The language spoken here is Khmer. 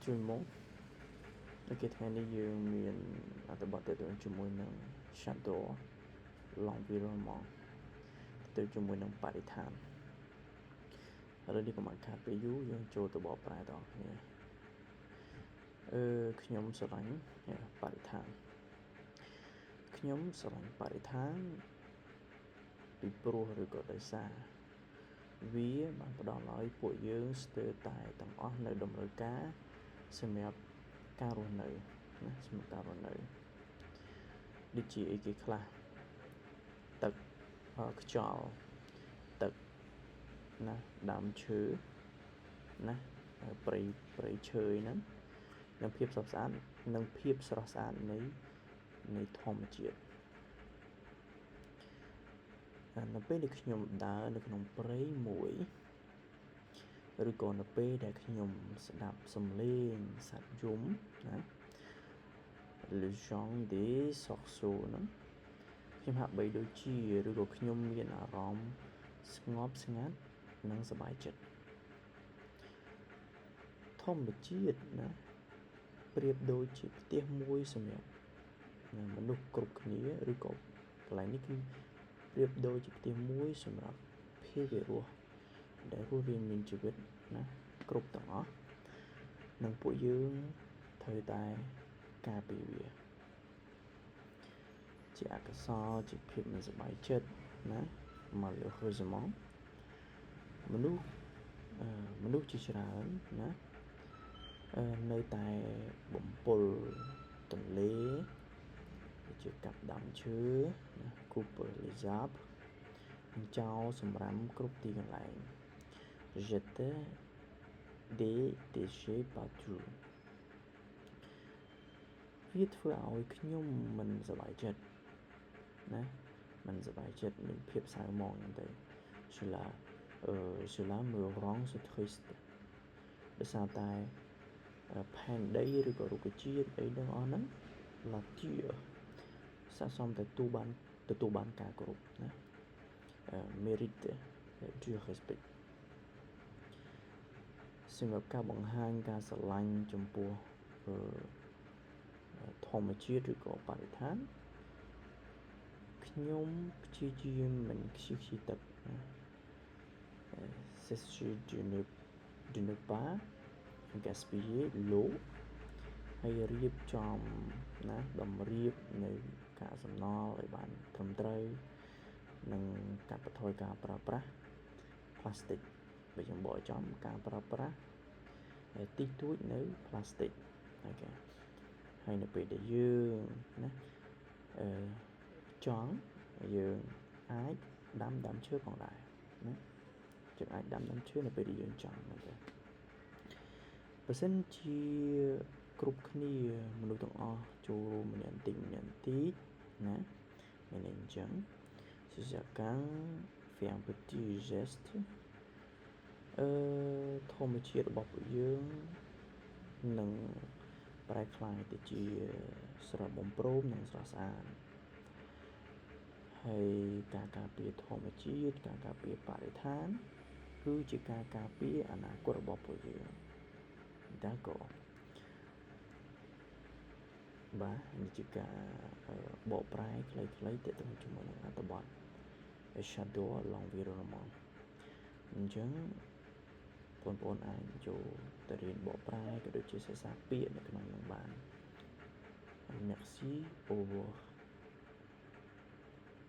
ជួយមកគេថ្ងៃនេះយើងមានអត្ថបទទៅជាមួយនឹង shadow l'environnement ទៅជាមួយនឹងបរិស្ថានឥឡូវនេះកុំឲ្យខាតពេលយូរយើងចូលទៅបកប្រែតគ្នាខ្ញុំស្រឡាញ់បរិស្ថានខ្ញុំស្រឡាញ់បរិស្ថានពីព្រោះឬក៏ដោយសារវាបានផ្ដល់ឲ្យពួកយើងស្ទើរតែទាំងអស់នៅតម្រូវការសម្រាប់ការរស់នៅណាសម្រាប់ការរស់នៅដូចជាអីគេខ្លះទឹកខ្យល់ទឹកណាដើមឈើណាព្រៃឈើហ្នឹងនិងភាពស្រស់ស្អាតនៃធម្មជាតិនៅពេលដែលខ្ញុំដើរនៅក្នុងព្រៃមួយឬក៏នៅពេលដែលខ្ញុំស្ដាប់សំឡេងសត្វយំណា Le chant des oiseaux ហ្នឹងខ្ញុំហាក់បីដូចជាឬក៏ខ្ញុំមានអារម្មណ៍ស្ងប់ស្ងាត់និងសប្បាយចិត្តធម្មជាតិណាប្រៀបដូចជាផ្ទះមួយសម្រាប់មនុស្សគ្រប់គ្នាឬក៏កន្លែងនេះគឺប្រៀបដូចជាផ្ទះមួយសម្រាប់ភាវៈរស់ដែលរស់រានមានជីវិតណាគ្រប់ទាំងអស់និងពួកយើងត្រូវតែការពារវាជាអកុសលជាភាពមិនសប្បាយចិត្តណា malheureusement មនុស្សជាច្រើនណានៅតែបំពុលទន្លេជាកាប់ដើមឈើណា couper les arbres ចោលសម្រាមគ្រប់ទីកន្លែង jeter des déchets partout វាធ្វើឲ្យខ្ញុំមិនសប្បាយចិត្តណាមិនសប្បាយចិត្តមានភាពសៅហ្មងហ្នឹងទៅ cela me rend triste ដោយសារតែផែនដីឬក៏រុក្ខជាតិអីទាំងអស់ហ្នឹង nature ស័ក្តិសមទទួលបានការគោរពណាmérite du respect សម្រាប់ការបង្ហាញការស្រឡាញ់ចំពោះធម្មជាតិឬក៏បរិស្ថានខ្ញុំព្យាយាមមិនខ្ជិះខ្ជាយទឹកណា c'est de ne pas gaspiller l'eau ហើយរៀបចំណាតម្រៀបនៅកាកសំណល់ឲ្យបានត្រឹមត្រូវនិងកាត់បន្ថយការប្រើប្រាស់ plastic បើយើងបកចំការប្រើប្រាស់តិចតួចនៅ plastic ហើយនៅពេលដែលយើងណាចង់យើងអាចដាំដើមឈើផងដែរណាយើងអាចដាំដើមឈើនៅពេលដែលយើងចង់ហ្នឹងទៅបើសិនជាគ្រប់គ្នាមនុស្សទាំងអស់ចូលរួមម្នាក់បន្តិចណាមិនអញ្ចឹង si chacun fait un petit geste ធម្មជាតិរបស់ពួកយើងនឹងប្រែក្លាយទៅជាស្រស់បំព្រងនិងស្រស់ស្អាតហើយការការពារធម្មជាតិការការពារបរិស្ថានគឺជាការការពារអនាគតរបស់ពួកយើងd'accordបាទនេះជាការបកប្រែខ្លីៗទាក់ទងជាមួយនឹងអត្ថបទ shadow l'environnement អញ្ចឹងបងប្អូនអាចចូលទៅរៀនបកប្រែក៏ដូចជាសិក្សាពាក្យនៅក្នុងនឹងបាន merci au revoir